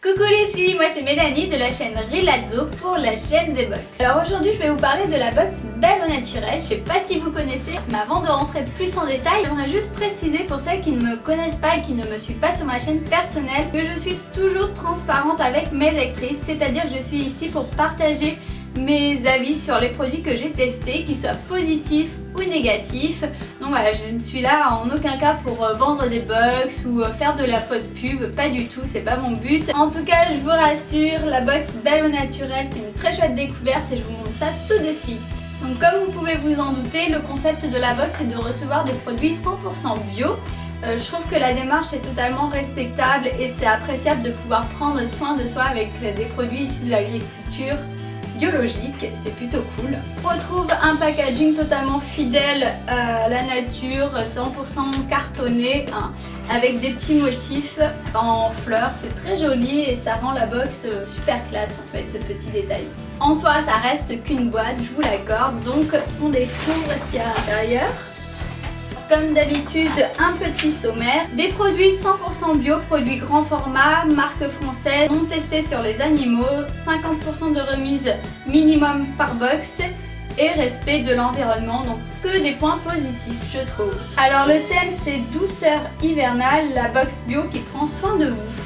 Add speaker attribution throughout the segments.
Speaker 1: Coucou les filles, moi c'est Mélanie de la chaîne Rilazzo pour la chaîne des box. Alors aujourd'hui je vais vous parler de la box Belle au naturel, je sais pas si vous connaissez, mais avant de rentrer plus en détail, j'aimerais juste préciser pour celles qui ne me connaissent pas et qui ne me suivent pas sur ma chaîne personnelle que je suis toujours transparente avec mes lectrices, c'est-à-dire que je suis ici pour partager mes avis sur les produits que j'ai testés, qu'ils soient positifs ou négatifs. Donc voilà, je ne suis là en aucun cas pour vendre des box ou faire de la fausse pub, pas du tout, c'est pas mon but. En tout cas, je vous rassure, la box Belle au naturel, c'est une très chouette découverte et je vous montre ça tout de suite. Donc comme vous pouvez vous en douter, le concept de la box est de recevoir des produits 100% bio. Je trouve que la démarche est totalement respectable et c'est appréciable de pouvoir prendre soin de soi avec des produits issus de l'agriculture biologique, c'est plutôt cool. On retrouve un packaging totalement fidèle à la nature, 100% cartonné, hein, avec des petits motifs en fleurs, c'est très joli et ça rend la box super classe en fait, ce petit détail. En soi ça reste qu'une boîte, je vous l'accorde, donc on découvre ce qu'il y a à l'intérieur. Comme d'habitude, un petit sommaire, des produits 100% bio, produits grand format, marque française, non testés sur les animaux, 50% de remise minimum par box et respect de l'environnement, donc que des points positifs je trouve. Alors le thème c'est douceur hivernale, la box bio qui prend soin de vous.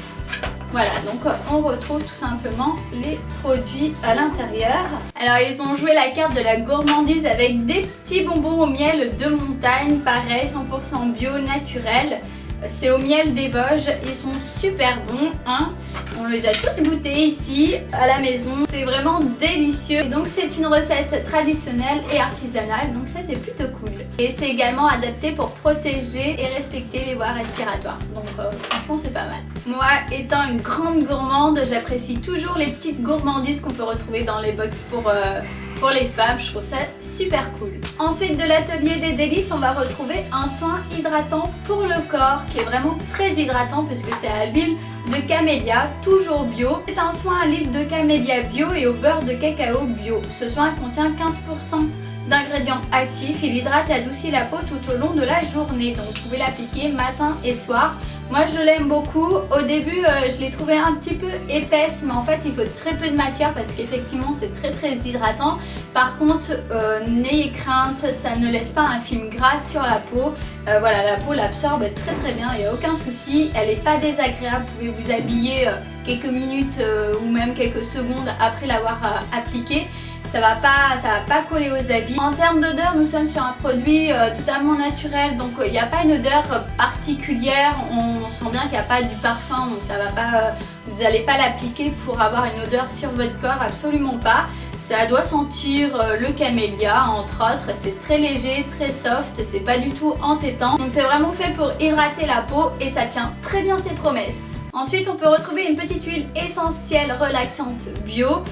Speaker 1: Voilà, donc on retrouve tout simplement les produits à l'intérieur. Alors ils ont joué la carte de la gourmandise avec des petits bonbons au miel de montagne, pareil 100% bio, naturel. C'est au miel des Vosges, ils sont super bons, hein. On les a tous goûtés ici à la maison, c'est vraiment délicieux. Et donc c'est une recette traditionnelle et artisanale, donc ça c'est plutôt cool. Et c'est également adapté pour protéger et respecter les voies respiratoires, donc franchement c'est pas mal. Moi étant une grande gourmande, j'apprécie toujours les petites gourmandises qu'on peut retrouver dans les box pour les femmes, je trouve ça super cool. Ensuite de l'atelier des délices, on va retrouver un soin hydratant pour le corps qui est vraiment très hydratant puisque c'est à l'huile de camélia, toujours bio. C'est un soin à l'huile de camélia bio et au beurre de cacao bio. Ce soin contient 15% d'ingrédients actifs, il hydrate et adoucit la peau tout au long de la journée, donc vous pouvez l'appliquer matin et soir. Moi je l'aime beaucoup, au début je l'ai trouvé un petit peu épaisse mais en fait il faut très peu de matière parce qu'effectivement c'est très hydratant. Par contre n'ayez crainte, ça ne laisse pas un film gras sur la peau, voilà, la peau l'absorbe très bien, il n'y a aucun souci, elle n'est pas désagréable, vous pouvez vous habiller quelques minutes ou même quelques secondes après l'avoir appliqué. Ça va pas coller aux habits. En termes d'odeur, nous sommes sur un produit totalement naturel, donc il n'y a pas une odeur particulière. On sent bien qu'il n'y a pas du parfum, donc ça va pas, vous n'allez pas l'appliquer pour avoir une odeur sur votre corps, absolument pas. Ça doit sentir le camélia entre autres, c'est très léger, très soft, c'est pas du tout entêtant. Donc c'est vraiment fait pour hydrater la peau et ça tient très bien ses promesses. Ensuite, on peut retrouver une petite huile essentielle relaxante bio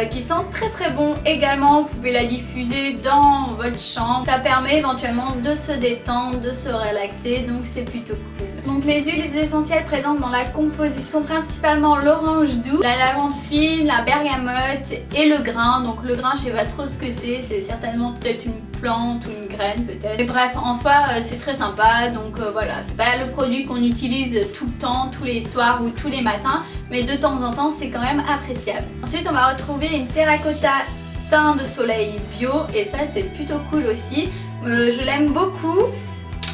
Speaker 1: qui sent très bon également. Vous pouvez la diffuser dans votre chambre. Ça permet éventuellement de se détendre, de se relaxer, donc c'est plutôt cool. Donc les huiles essentielles présentes dans la composition, principalement l'orange doux, la lavande fine, la bergamote et le grain. Donc le grain, je sais pas trop ce que c'est certainement peut-être une plante ou une graine peut-être. Mais bref, en soi c'est très sympa, donc voilà, c'est pas le produit qu'on utilise tout le temps, tous les soirs ou tous les matins, mais de temps en temps c'est quand même appréciable. Ensuite on va retrouver une terracotta teint de soleil bio et ça c'est plutôt cool aussi, je l'aime beaucoup.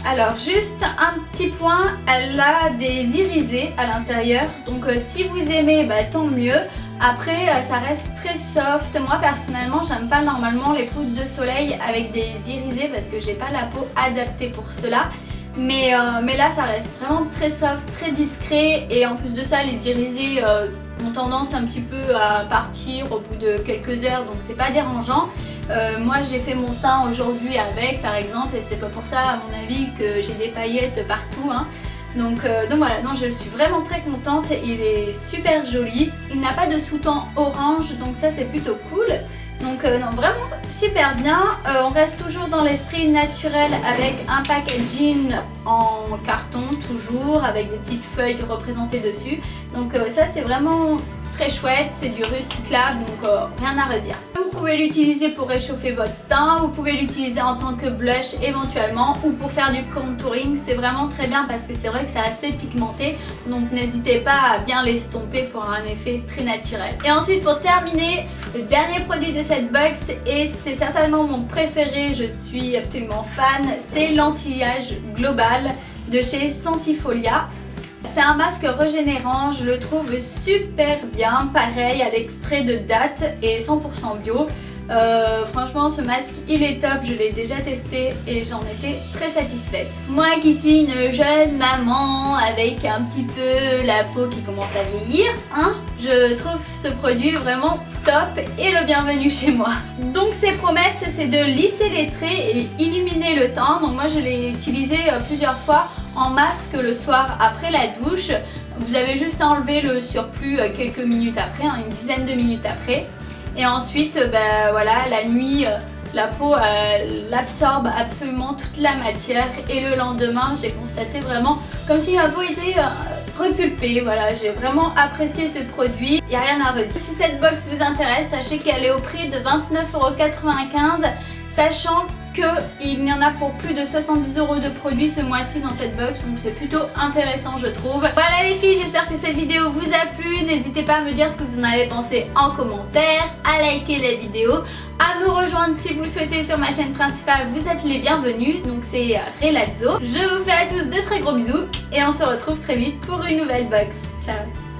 Speaker 1: Alors juste un petit point, elle a des irisés à l'intérieur, donc si vous aimez tant mieux. Après ça reste très soft, moi personnellement j'aime pas normalement les poudres de soleil avec des irisés parce que j'ai pas la peau adaptée pour cela. Mais là ça reste vraiment très soft, très discret et en plus de ça les irisés ont tendance un petit peu à partir au bout de quelques heures, donc c'est pas dérangeant. Moi j'ai fait mon teint aujourd'hui avec par exemple et c'est pas pour ça à mon avis que j'ai des paillettes partout, hein. Donc voilà, non, je suis vraiment très contente, il est super joli, il n'a pas de sous-ton orange donc ça c'est plutôt cool. Donc non, vraiment super bien, on reste toujours dans l'esprit naturel avec un packaging en carton toujours avec des petites feuilles représentées dessus. Donc ça c'est vraiment très chouette, c'est du recyclable donc rien à redire. Vous pouvez l'utiliser pour réchauffer votre teint, vous pouvez l'utiliser en tant que blush éventuellement ou pour faire du contouring. C'est vraiment très bien parce que c'est vrai que c'est assez pigmenté, donc n'hésitez pas à bien l'estomper pour un effet très naturel. Et ensuite pour terminer, le dernier produit de cette box, et c'est certainement mon préféré, je suis absolument fan, c'est l'anti-âge global de chez Sentifolia. C'est un masque régénérant, je le trouve super bien, pareil à l'extrait de date et 100% bio. Franchement ce masque il est top, je l'ai déjà testé et j'en étais très satisfaite. Moi qui suis une jeune maman avec un petit peu la peau qui commence à vieillir, hein, je trouve ce produit vraiment top et le bienvenu chez moi. Donc ses promesses c'est de lisser les traits et illuminer le teint, donc moi je l'ai utilisé plusieurs fois en masque le soir après la douche. Vous avez juste enlevé le surplus quelques minutes après, hein, une dizaine de minutes après. Et ensuite, voilà, la nuit, la peau l'absorbe absolument toute la matière. Et le lendemain, j'ai constaté vraiment comme si ma peau était repulpée. Voilà, j'ai vraiment apprécié ce produit. Il n'y a rien à redire. Si cette box vous intéresse, sachez qu'elle est au prix de 29,95 €, sachant qu'il y en a pour plus de 70 € de produits ce mois-ci dans cette box, donc c'est plutôt intéressant je trouve. Voilà les filles, j'espère que cette vidéo vous a plu, n'hésitez pas à me dire ce que vous en avez pensé en commentaire, à liker la vidéo, à me rejoindre si vous le souhaitez sur ma chaîne principale, vous êtes les bienvenus, donc c'est Relazzo. Je vous fais à tous de très gros bisous et on se retrouve très vite pour une nouvelle box. Ciao.